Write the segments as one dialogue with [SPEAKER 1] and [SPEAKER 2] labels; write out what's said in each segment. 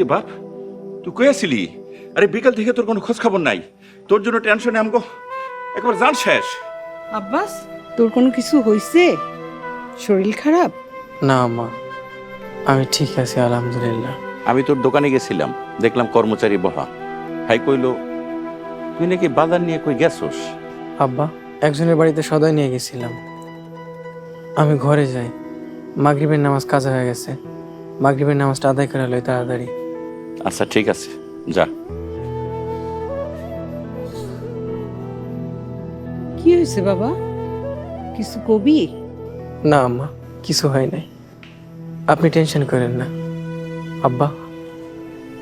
[SPEAKER 1] কিরে বাপ, তুই কই আছিলি? আরে বিকাল থেকে তোর কোনো খোঁজ খবর নাই। তোর জন্য টেনশনে আমগো একবার জান শেষ।
[SPEAKER 2] আব্বাস, তোর কোনো কিছু হইছে? শরীর খারাপ?
[SPEAKER 3] না মা, আমি ঠিক আছি আলহামদুলিল্লাহ।
[SPEAKER 1] আমি তোর দোকানে গেছিলাম, দেখলাম কর্মচারী বহা। হাই কইল তুই নাকি বাজার নিয়ে কই গেছস?
[SPEAKER 3] আব্বা, একজনের বাড়িতে সদাই নিয়ে গেছিলাম। আমি ঘরে যাই, মাগরিবের নামাজ কাজা হয়ে গেছে। মাগরিবের নামাজটা আদায় করা লই তাড়াতাড়ি।
[SPEAKER 1] আচ্ছা ঠিক আছে, যা।
[SPEAKER 2] কি হয়েছে বাবা? কিছু কবি?
[SPEAKER 3] না আম্মা, কিছু হয় নাই, আপনি টেনশন করেন না। আব্বা,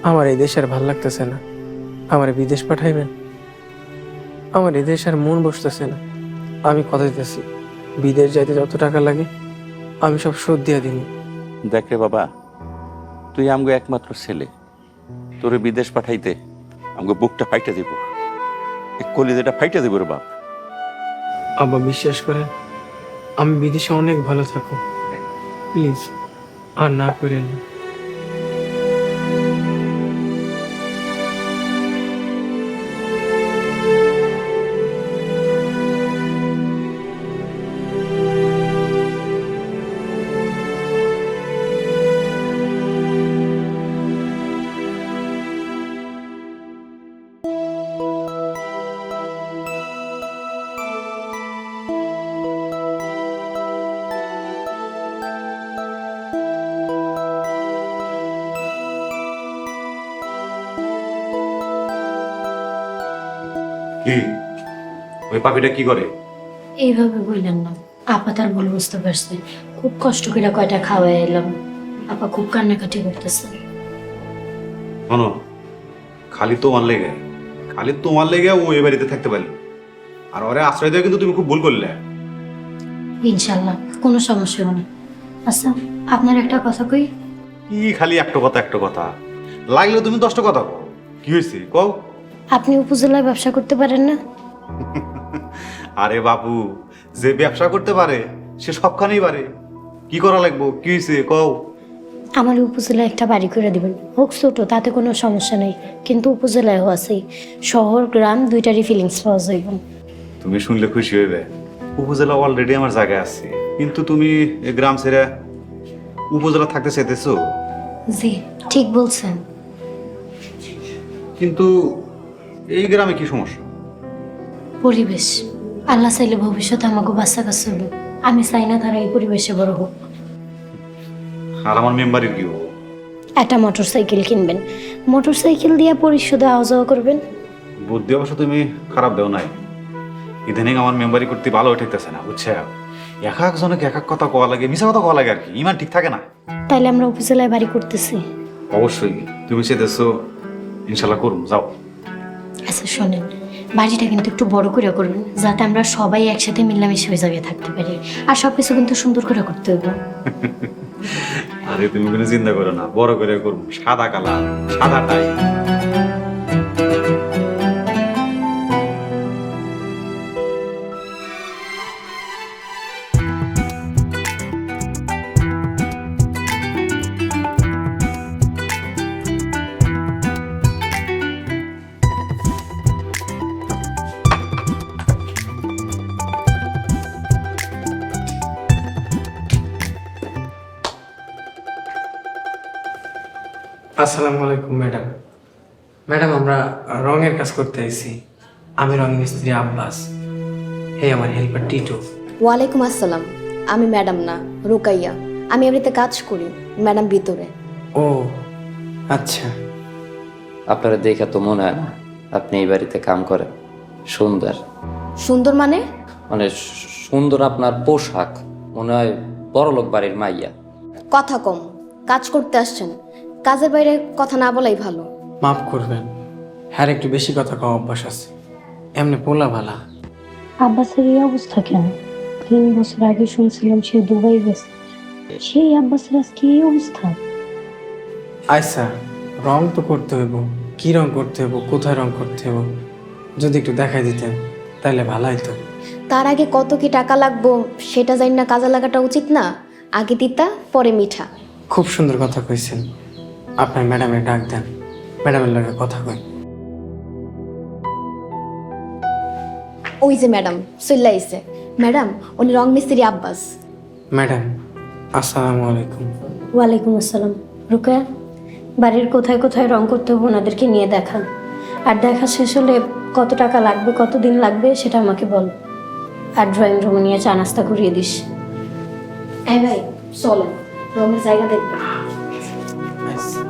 [SPEAKER 3] আমার এই দেশ আর ভাল লাগতেছে না, আমার বিদেশ পাঠাইবেন? আমার এই দেশ আর মন বসতেছে না। আমি কথা দিতেছি, বিদেশ যাইতে যত টাকা লাগে আমি সব শোধ দিয়ে দিন।
[SPEAKER 1] দেখ রে বাবা, তুই আমগো একমাত্র ছেলে, তোরে বিদেশ পাঠাইতে আমগো বুকটা ফাইটা দিব, কলিজাটা ফাইটা দিব রে বাপ।
[SPEAKER 3] আব্বা বিশ্বাস করেন, আমি বিদেশে অনেক ভালো থাকো, প্লিজ আর না করেন না।
[SPEAKER 4] কি ওই পাখিটা কি করে?
[SPEAKER 5] এইভাবে বললেন না, আপা তার ভুল বুঝতে পারছে। খুব কষ্ট করে কয়টা খাওয়াই এলাম, আপা খুব কান্নাকাটি করতেছে।
[SPEAKER 4] শোনো, খালি তোমার লেগে ও এ বাড়িতে থাকতে পারলো, আর ওরে আশ্রয় দেওয়া কিন্তু তুমি খুব ভুল করলে।
[SPEAKER 5] ইনশাল্লাহ কোনো সমস্যা হবে না। আচ্ছা, আপনার একটা কথা কই।
[SPEAKER 4] কি খালি একটা কথা লাগলেও তুমি 10টা কথা কও। কি হয়েছে কও?
[SPEAKER 5] আপনি উপজেলায় ব্যবসা করতে পারেন না?
[SPEAKER 4] আরে বাবু, যে ব্যবসা করতে পারে সে সবখানেই পারে। কি করা লাগবো? কি হয়েছে কও?
[SPEAKER 5] আমার উপজেলায় একটা বাড়ি করে দিবেন, হোক ছোট, তাতে কোনো সমস্যা নেই, কিন্তু উপজেলায়ও আছে। শহর গ্রাম দুইটারই ফিলিংস পাওয়া যাইব।
[SPEAKER 4] তুমি শুনলে খুশি হইবে। উপজেলা অলরেডি আমার জায়গায় আছে, কিন্তু তুমি এই গ্রাম ছেড়ে উপজেলা থাকতে চাইতেছো।
[SPEAKER 5] জি ঠিক বলছেন।
[SPEAKER 4] কিন্তু এই গ্রামে কি সমস্যা?
[SPEAKER 5] পরিবেশ, আল্লাহ চাইলে ভবিষ্যতে আমাকে বাচ্চা কাছে হবে। আমি চাই না তারা এই পরিবেশে বড় হোক।
[SPEAKER 4] আর আমার মেম্বারের কি হবো?
[SPEAKER 5] একটা মোটর সাইকেল কিনবেন, মোটর সাইকেল দিয়ে পরিশোধে আওয়া যাওয়া করবেন।
[SPEAKER 4] বুদ্ধি অবশ্য তুমি খারাপ দেও নাই। ইদানিং আমার মেম্বারি করতে ভালো উঠাইতেছে না, বুঝছে? এক একজনকে এক এক কথা কওয়া লাগে, মিশা কথা কওয়া লাগে আর কি, ইমান ঠিক থাকে না।
[SPEAKER 5] তাইলে আমরা উপজেলায় বাড়ি করতেছি।
[SPEAKER 4] অবশ্যই তুমি চেয়েছো, ইনশাল্লাহ করুন, যাও।
[SPEAKER 5] আচ্ছা শোনেন, বাড়িটা কিন্তু একটু বড় করে করবেন, যাতে আমরা সবাই একসাথে মিলামিশে ওই জায়গায় থাকতে পারি। আর সবকিছু কিন্তু সুন্দর করে করতে হবে।
[SPEAKER 4] আরে তুমি কোনো চিন্তা করো না, বড় করে করুন, সাদা কালার, সাদা টাই।
[SPEAKER 3] আসসালামু আলাইকুম ম্যাডাম। ম্যাডাম, আমরা রঙের কাজ করতে আইছি। আমি রং মিস্ত্রি আব্বাস, হে আমার হেল্পার টিটু।
[SPEAKER 6] ওয়ালাইকুম আসসালাম। আমি ম্যাডাম না, রুকাইয়া। আমি এমনিতে কাজ করি, ম্যাডাম ভিতরে।
[SPEAKER 3] ও আচ্ছা।
[SPEAKER 7] আপনারা দেখে তো মনে হয় না আপনি এই বাড়িতে কাম করেন। সুন্দর
[SPEAKER 6] সুন্দর মানে?
[SPEAKER 7] মানে সুন্দর আপনার পোশাক, মনে হয় বড়লোক বাড়ির মাইয়া।
[SPEAKER 6] কথা কম, কাজ করতে আসছেন, কাজের বাইরে কথা না বলাই ভালো।
[SPEAKER 3] মাফ করবেন, হ্যাঁ একটু বেশি কথা কম অভ্যাস আছে। এমনি পোলা ভালা।
[SPEAKER 5] আব্বাসের এই অবস্থা কেন? 3 বছর আগে শুনছিলাম সে দুবাই গেছে, সেই আব্বাসের আজকে এই অবস্থা।
[SPEAKER 3] আচ্ছা, রং তো করতে হইব, কি রং করতে হইব, কোথায় রং করতে হইব, যদি একটু দেখাই দিতেন তাহলে ভালো হইতো।
[SPEAKER 6] তার আগে কত কি টাকা লাগবো সেটা জানি না, কাজে লাগাটা উচিত না? আগে তিতা পরে মিঠা।
[SPEAKER 3] খুব সুন্দর কথা কইছেন, আপনার ম্যাডামের ডাক দেন, ম্যাডামের লগে কথা কই।
[SPEAKER 6] ওই যে ম্যাডাম চল্লা আইছে। ম্যাডাম উনি রং মিস্ত্রি আব্বাস।
[SPEAKER 3] ম্যাডাম আসসালামু আলাইকুম।
[SPEAKER 5] ওয়ালাইকুম আসসালাম। রুকায়া, বাড়ির কোথায় কোথায় রং করতে হবে ওনাদেরকে নিয়ে দেখান। আর দেখা শেষ হলে কত টাকা লাগবে, কতদিন লাগবে সেটা আমাকে বল। আর ড্রয়িং রুমে নিয়ে চা নাস্তা করিয়ে দিস। এই ভাই চলেন, রঙের জায়গা দেখবেন।
[SPEAKER 3] আচ্ছা।